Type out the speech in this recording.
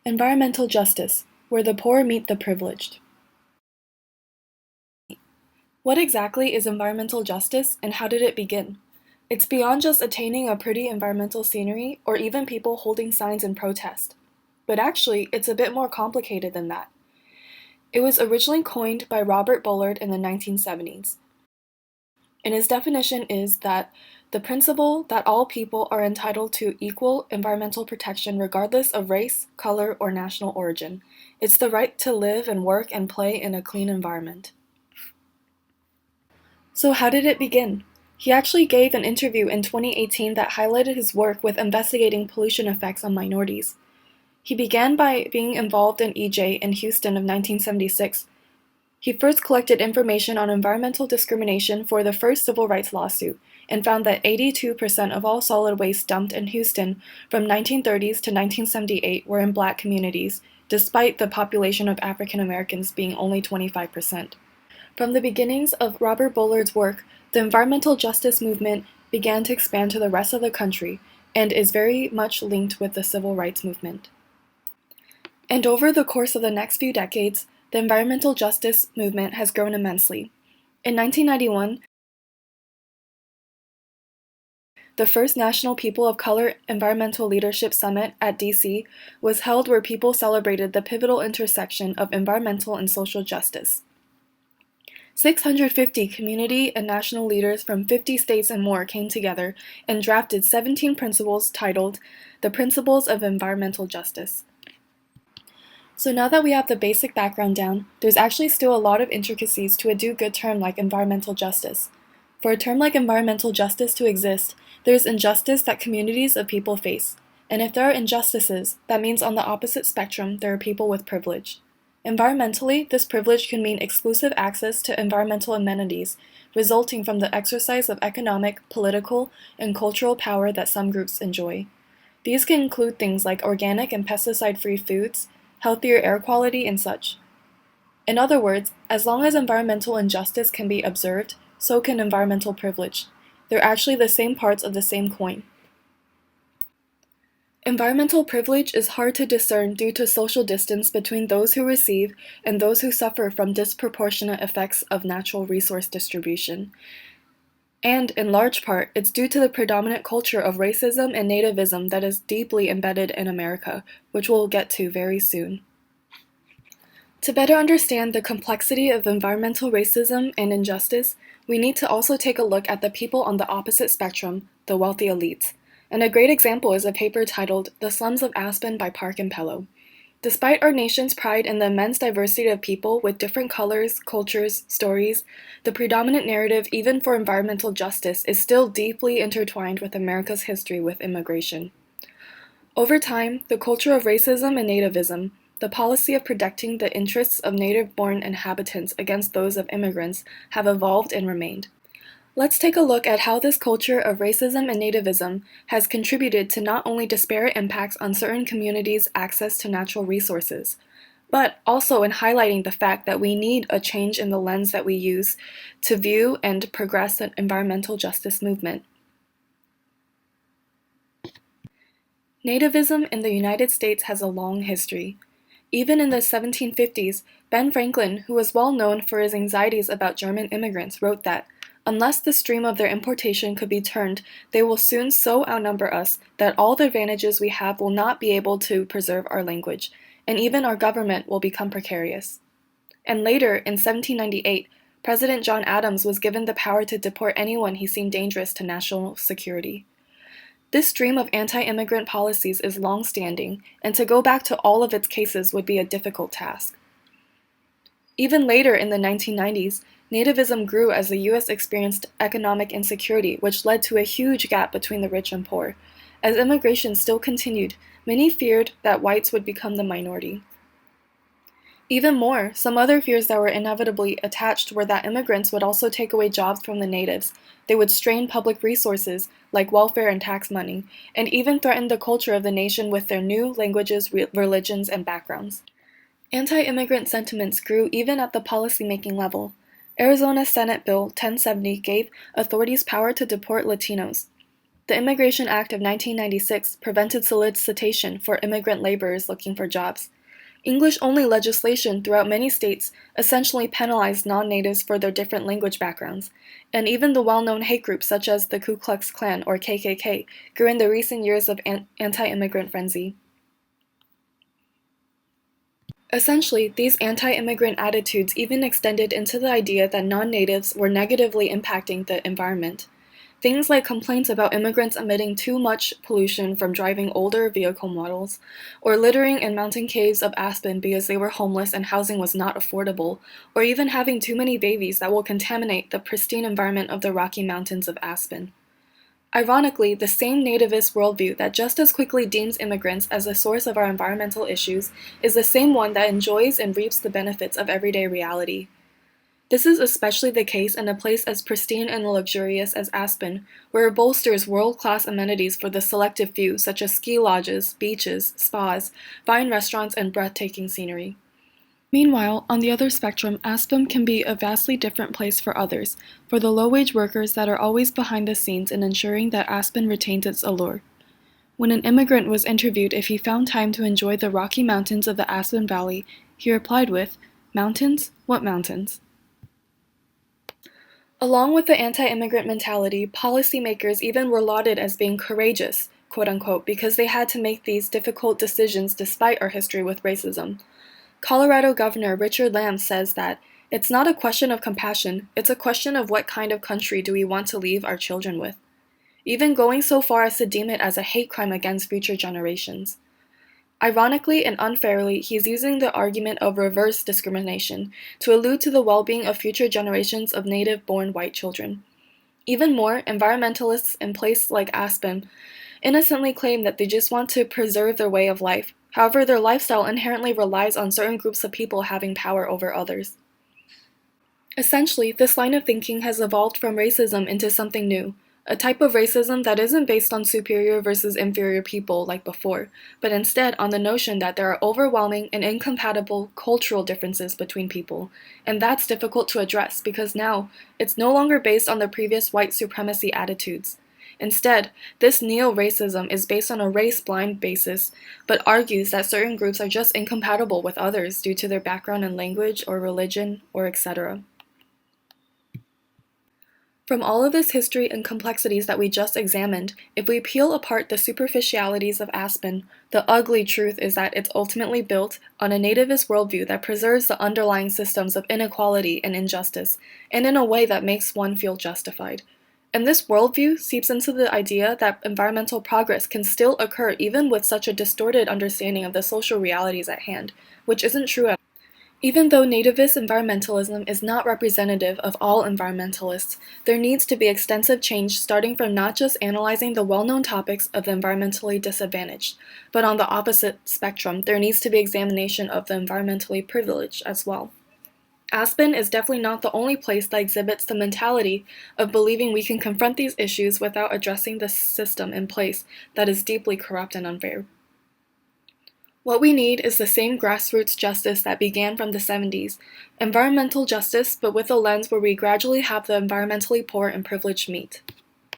Environmental justice, where the poor meet the privileged. What exactly is environmental justice, and how did it begin? It's beyond just attaining a pretty environmental scenery or even people holding signs in protest. But actually, it's a bit more complicated than that. It was originally coined by Robert Bullard in the 1970s. And his definition is that the principle that all people are entitled to equal environmental protection regardless of race, color, or national origin. It's the right to live and work and play in a clean environment. So how did it begin? He actually gave an interview in 2018 that highlighted his work with investigating pollution effects on minorities. He began by being involved in EJ in Houston of 1976. He first collected information on environmental discrimination for the first civil rights lawsuit and found that 82% of all solid waste dumped in Houston from 1930s to 1978 were in Black communities, despite the population of African Americans being only 25%. From the beginnings of Robert Bullard's work, the environmental justice movement began to expand to the rest of the country and is very much linked with the civil rights movement. And over the course of the next few decades, the environmental justice movement has grown immensely. In 1991, the first National People of Color Environmental Leadership Summit at DC was held where people celebrated the pivotal intersection of environmental and social justice. 650 community and national leaders from 50 states and more came together and drafted 17 principles titled The Principles of Environmental Justice. So now that we have the basic background down, there's actually still a lot of intricacies to a do-good term like environmental justice. For a term like environmental justice to exist, there's injustice that communities of people face. And if there are injustices, that means on the opposite spectrum there are people with privilege. Environmentally, this privilege can mean exclusive access to environmental amenities, resulting from the exercise of economic, political, and cultural power that some groups enjoy. These can include things like organic and pesticide-free foods, healthier air quality, and such. In other words, as long as environmental injustice can be observed, so can environmental privilege. They're actually the same parts of the same coin. Environmental privilege is hard to discern due to social distance between those who receive and those who suffer from disproportionate effects of natural resource distribution. And, in large part, it's due to the predominant culture of racism and nativism that is deeply embedded in America, which we'll get to very soon. To better understand the complexity of environmental racism and injustice, we need to also take a look at the people on the opposite spectrum, the wealthy elites. And a great example is a paper titled The Slums of Aspen by Park and Pellow. Despite our nation's pride in the immense diversity of people with different colors, cultures, stories, the predominant narrative even for environmental justice is still deeply intertwined with America's history with immigration. Over time, the culture of racism and nativism, the policy of protecting the interests of native-born inhabitants against those of immigrants, have evolved and remained. Let's take a look at how this culture of racism and nativism has contributed to not only disparate impacts on certain communities' access to natural resources, but also in highlighting the fact that we need a change in the lens that we use to view and progress the environmental justice movement. Nativism in the United States has a long history. Even in the 1750s, Ben Franklin, who was well known for his anxieties about German immigrants, wrote that, "Unless the stream of their importation could be turned, they will soon so outnumber us that all the advantages we have will not be able to preserve our language, and even our government will become precarious." And later, in 1798, President John Adams was given the power to deport anyone he seemed dangerous to national security. This stream of anti-immigrant policies is long-standing, and to go back to all of its cases would be a difficult task. Even later in the 1990s, nativism grew as the U.S. experienced economic insecurity, which led to a huge gap between the rich and poor. As immigration still continued, many feared that whites would become the minority. Even more, some other fears that were inevitably attached were that immigrants would also take away jobs from the natives, they would strain public resources, like welfare and tax money, and even threaten the culture of the nation with their new languages, religions, and backgrounds. Anti-immigrant sentiments grew even at the policymaking level. Arizona Senate Bill 1070 gave authorities power to deport Latinos. The Immigration Act of 1996 prevented solicitation for immigrant laborers looking for jobs. English-only legislation throughout many states essentially penalized non-natives for their different language backgrounds, and even the well-known hate groups such as the Ku Klux Klan or KKK grew in the recent years of anti-immigrant frenzy. Essentially, these anti-immigrant attitudes even extended into the idea that non-natives were negatively impacting the environment. Things like complaints about immigrants emitting too much pollution from driving older vehicle models, or littering in mountain caves of Aspen because they were homeless and housing was not affordable, or even having too many babies that will contaminate the pristine environment of the Rocky Mountains of Aspen. Ironically, the same nativist worldview that just as quickly deems immigrants as the source of our environmental issues is the same one that enjoys and reaps the benefits of everyday reality. This is especially the case in a place as pristine and luxurious as Aspen, where it bolsters world-class amenities for the selective few such as ski lodges, beaches, spas, fine restaurants, and breathtaking scenery. Meanwhile, on the other spectrum, Aspen can be a vastly different place for others, for the low-wage workers that are always behind the scenes in ensuring that Aspen retains its allure. When an immigrant was interviewed if he found time to enjoy the Rocky Mountains of the Aspen Valley, he replied with, "Mountains? What mountains?" Along with the anti-immigrant mentality, policymakers even were lauded as being courageous, quote-unquote, because they had to make these difficult decisions despite our history with racism. Colorado Governor Richard Lamb says that, "It's not a question of compassion, it's a question of what kind of country do we want to leave our children with," even going so far as to deem it as a hate crime against future generations. Ironically and unfairly, he's using the argument of reverse discrimination to allude to the well-being of future generations of native-born white children. Even more, environmentalists in places like Aspen innocently claim that they just want to preserve their way of life. However, their lifestyle inherently relies on certain groups of people having power over others. Essentially, this line of thinking has evolved from racism into something new, a type of racism that isn't based on superior versus inferior people like before, but instead on the notion that there are overwhelming and incompatible cultural differences between people, and that's difficult to address because now it's no longer based on the previous white supremacy attitudes. Instead, this neo-racism is based on a race-blind basis, but argues that certain groups are just incompatible with others due to their background in language or religion or etc. From all of this history and complexities that we just examined, if we peel apart the superficialities of Aspen, the ugly truth is that it's ultimately built on a nativist worldview that preserves the underlying systems of inequality and injustice, and in a way that makes one feel justified. And this worldview seeps into the idea that environmental progress can still occur even with such a distorted understanding of the social realities at hand, which isn't true at all. Even though nativist environmentalism is not representative of all environmentalists, there needs to be extensive change starting from not just analyzing the well-known topics of the environmentally disadvantaged, but on the opposite spectrum, there needs to be examination of the environmentally privileged as well. Aspen is definitely not the only place that exhibits the mentality of believing we can confront these issues without addressing the system in place that is deeply corrupt and unfair. What we need is the same grassroots justice that began from the 70s, environmental justice, but with a lens where we gradually have the environmentally poor and privileged meet.